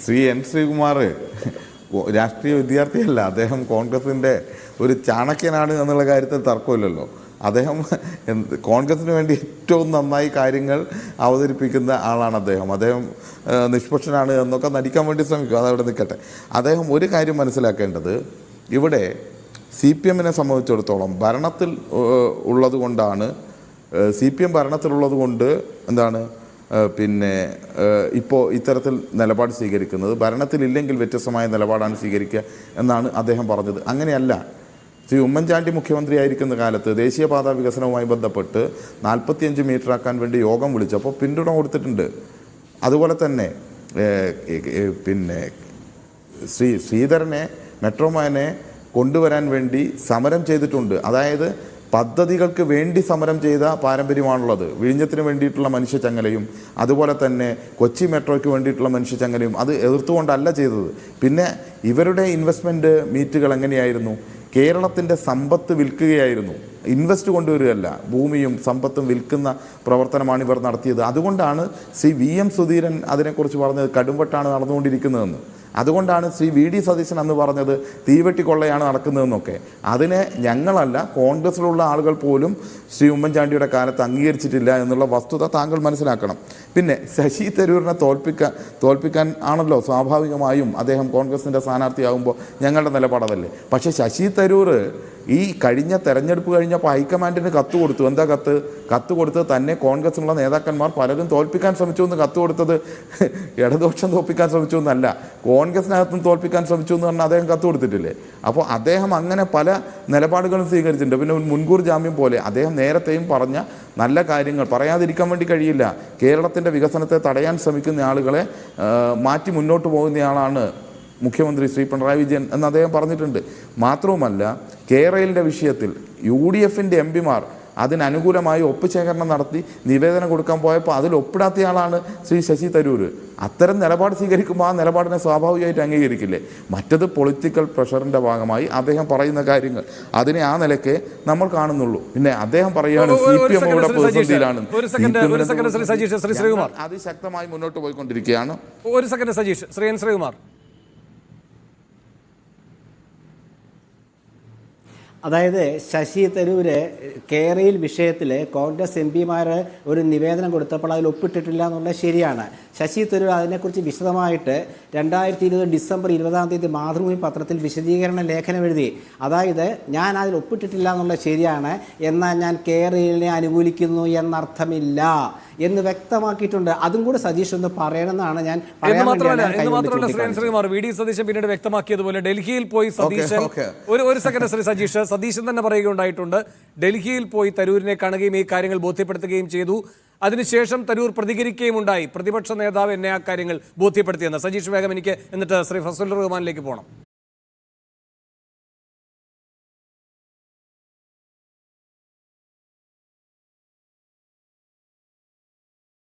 Shri N Sreekumar രാഷ്ട്രീയ വിദ്യാർത്ഥിയല്ല, അദ്ദേഹം കോൺഗ്രസിൻ്റെ ഒരു ചാണക്യനാണ് എന്നുള്ള കാര്യത്തിൽ തർക്കമില്ലല്ലോ. അദ്ദേഹം കോൺഗ്രസിന് വേണ്ടി ഏറ്റവും നന്നായി കാര്യങ്ങൾ അവതരിപ്പിക്കുന്ന ആളാണ് അദ്ദേഹം നിഷ്പക്ഷനാണ് എന്നൊക്കെ നടിക്കാൻ വേണ്ടി ശ്രമിക്കും. അതവിടെ നിൽക്കട്ടെ. അദ്ദേഹം ഒരു കാര്യം മനസ്സിലാക്കേണ്ടത്, ഇവിടെ CPM-നെ സംബന്ധിച്ചിടത്തോളം ഭരണത്തിൽ ഉള്ളത് കൊണ്ടാണ്, CPM ഭരണത്തിലുള്ളത് കൊണ്ട് എന്താണ് ഇപ്പോൾ ഇത്തരത്തിൽ നിലപാട് സ്വീകരിക്കുന്നത്. ഭരണത്തിലില്ലെങ്കിൽ വ്യത്യസ്തമായ നിലപാടാണ് സ്വീകരിക്കുക എന്നാണ് അദ്ദേഹം പറഞ്ഞത്. അങ്ങനെയല്ല. ശ്രീ ഉമ്മൻചാണ്ടി മുഖ്യമന്ത്രിയായിരിക്കുന്ന കാലത്ത് ദേശീയപാത വികസനവുമായി ബന്ധപ്പെട്ട് 45 മീറ്റർ ആക്കാൻ വേണ്ടി യോഗം വിളിച്ചപ്പോൾ പിന്തുണ കൊടുത്തിട്ടുണ്ട്. അതുപോലെ തന്നെ ശ്രീധരനെ മെട്രോമാനെ കൊണ്ടുവരാൻ വേണ്ടി സമരം ചെയ്തിട്ടുണ്ട്. അതായത് പദ്ധതികൾക്ക് വേണ്ടി സമരം ചെയ്ത പാരമ്പര്യമാണുള്ളത്. വിഴിഞ്ഞത്തിന് വേണ്ടിയിട്ടുള്ള മനുഷ്യച്ചങ്ങലയും അതുപോലെ തന്നെ കൊച്ചി മെട്രോയ്ക്ക് വേണ്ടിയിട്ടുള്ള മനുഷ്യച്ചങ്ങലയും അത് എതിർത്തുകൊണ്ടല്ല ചെയ്തത്. പിന്നെ ഇവരുടെ ഇൻവെസ്റ്റ്മെൻറ്റ് മീറ്റുകൾ എങ്ങനെയായിരുന്നു? കേരളത്തിൻ്റെ സമ്പത്ത് വിൽക്കുകയായിരുന്നു, ഇൻവെസ്റ്റ് കൊണ്ടുവരികയല്ല. ഭൂമിയും സമ്പത്തും വിൽക്കുന്ന പ്രവർത്തനമാണ് ഇവർ നടത്തിയത്. അതുകൊണ്ടാണ് ശ്രീ VM സുധീരൻ അതിനെക്കുറിച്ച് പറഞ്ഞത് കടുംവെട്ടാണ് നടന്നുകൊണ്ടിരിക്കുന്നതെന്ന്. അതുകൊണ്ടാണ് ശ്രീ VD സതീശൻ അന്ന് പറഞ്ഞത് തീവെട്ടിക്കൊള്ളയാണ് നടക്കുന്നതെന്നൊക്കെ. അതിനെ ഞങ്ങളല്ല, കോൺഗ്രസ്സിലുള്ള ആളുകൾ പോലും ശ്രീ ഉമ്മൻചാണ്ടിയുടെ കാലത്ത് അംഗീകരിച്ചിട്ടില്ല എന്നുള്ള വസ്തുത താങ്കൾ മനസ്സിലാക്കണം. പിന്നെ ശശി തരൂരിനെ തോൽപ്പിക്കാൻ ആണല്ലോ സ്വാഭാവികമായും അദ്ദേഹം കോൺഗ്രസിൻ്റെ സ്ഥാനാർത്ഥിയാകുമ്പോൾ ഞങ്ങളുടെ നിലപാടതല്ലേ. പക്ഷേ ശശി തരൂർ ഈ കഴിഞ്ഞ തെരഞ്ഞെടുപ്പ് കഴിഞ്ഞപ്പോൾ ഹൈക്കമാൻഡിന് കത്ത് കൊടുത്തു. എന്താ കത്ത് കൊടുത്തത്? തന്നെ കോൺഗ്രസിലുള്ള നേതാക്കന്മാർ പലരും തോൽപ്പിക്കാൻ ശ്രമിച്ചു എന്ന് കത്ത് കൊടുത്തത് ഇടതുപക്ഷം തോൽപ്പിക്കാൻ ശ്രമിച്ചു എന്നല്ല, കോൺഗ്രസിനകത്തും തോൽപ്പിക്കാൻ ശ്രമിച്ചു എന്ന് പറഞ്ഞാൽ അദ്ദേഹം കത്ത് കൊടുത്തിട്ടില്ലേ. അപ്പോൾ അദ്ദേഹം അങ്ങനെ പല നിലപാടുകളും സ്വീകരിച്ചിട്ടുണ്ട്. പിന്നെ മുൻകൂർ ജാമ്യം പോലെ അദ്ദേഹം നേരത്തെയും പറഞ്ഞ നല്ല കാര്യങ്ങൾ പറയാതിരിക്കാൻ വേണ്ടി കഴിയില്ല. കേരളത്തിൻ്റെ വികസനത്തെ തടയാൻ ശ്രമിക്കുന്ന ആളുകളെ മാറ്റി മുന്നോട്ട് പോകുന്നയാളാണ് മുഖ്യമന്ത്രി ശ്രീ പിണറായി വിജയൻ എന്ന് അദ്ദേഹം പറഞ്ഞിട്ടുണ്ട്. മാത്രവുമല്ല, കേരളയുടെ വിഷയത്തിൽ UDF-ൻ്റെ MP-മാർ അതിനനുകൂലമായി ഒപ്പുശേഖരണം നടത്തി നിവേദനം കൊടുക്കാൻ പോയപ്പോൾ അതിൽ ഒപ്പിടാത്തയാളാണ് ശ്രീ ശശി തരൂർ. അത്തരം നിലപാട് സ്വീകരിക്കുമ്പോൾ ആ നിലപാടിനെ സ്വാഭാവികമായിട്ട് അംഗീകരിക്കില്ലേ? മറ്റത് പൊളിറ്റിക്കൽ പ്രഷറിൻ്റെ ഭാഗമായി അദ്ദേഹം പറയുന്ന കാര്യങ്ങൾ, അതിനെ ആ നിലയ്ക്ക് നമ്മൾ കാണുന്നുള്ളൂ. പിന്നെ അദ്ദേഹം പറയുകയാണ് CPM ഇവിടെ പ്രതിസന്ധിയിലാണ്, അതിശക്തമായി മുന്നോട്ട് പോയിക്കൊണ്ടിരിക്കുകയാണ്. ഒരു സെക്കൻഡ് സജീഷ്. ശ്രീ എൻ ശ്രീകുമാർ, അതായത് ശശി തരൂര് കേരയിൽ വിഷയത്തിൽ കോൺഗ്രസ് MP-മാർ ഒരു നിവേദനം കൊടുത്തപ്പോൾ അതിൽ ഒപ്പിട്ടിട്ടില്ല എന്നുള്ളത് ശരിയാണ്. ശശി തരൂർ അതിനെക്കുറിച്ച് വിശദമായിട്ട് 2020 ഡിസംബർ 20 മാതൃഭൂമി പത്രത്തിൽ വിശദീകരണ ലേഖനം എഴുതി. അതായത് ഞാൻ അതിൽ ഒപ്പിട്ടിട്ടില്ല എന്നുള്ളത് ശരിയാണ്, എന്നാൽ ഞാൻ കേരളിനെ അനുകൂലിക്കുന്നു എന്നർത്ഥമില്ല എന്ന് വ്യക്തമാക്കിയിട്ടുണ്ട്. അതും കൂടെ സതീഷ് ഒന്ന് പറയണമെന്നാണ് ഞാൻ VD സതീശൻ പിന്നീട് വ്യക്തമാക്കിയതുപോലെ ഡൽഹിയിൽ പോയി സതീശൻ ഒരു സെക്കൻഡ് ശ്രീ സതീഷ് സതീശൻ തന്നെ പറയുകയുണ്ടായിട്ടുണ്ട്. ഡൽഹിയിൽ പോയി തരൂരിനെ കാണുകയും ഈ കാര്യങ്ങൾ ബോധ്യപ്പെടുത്തുകയും ചെയ്തു. അതിനുശേഷം തരൂർ പ്രതികരിക്കുകയും ഉണ്ടായി. പ്രതിപക്ഷ നേതാവ് എന്നെ ആ കാര്യങ്ങൾ ബോധ്യപ്പെടുത്തിയെന്ന്. സജീഷ് വേഗം എനിക്ക് എന്നിട്ട് ശ്രീ ഫസലുർ റഹ്മാനിലേക്ക് പോകണം.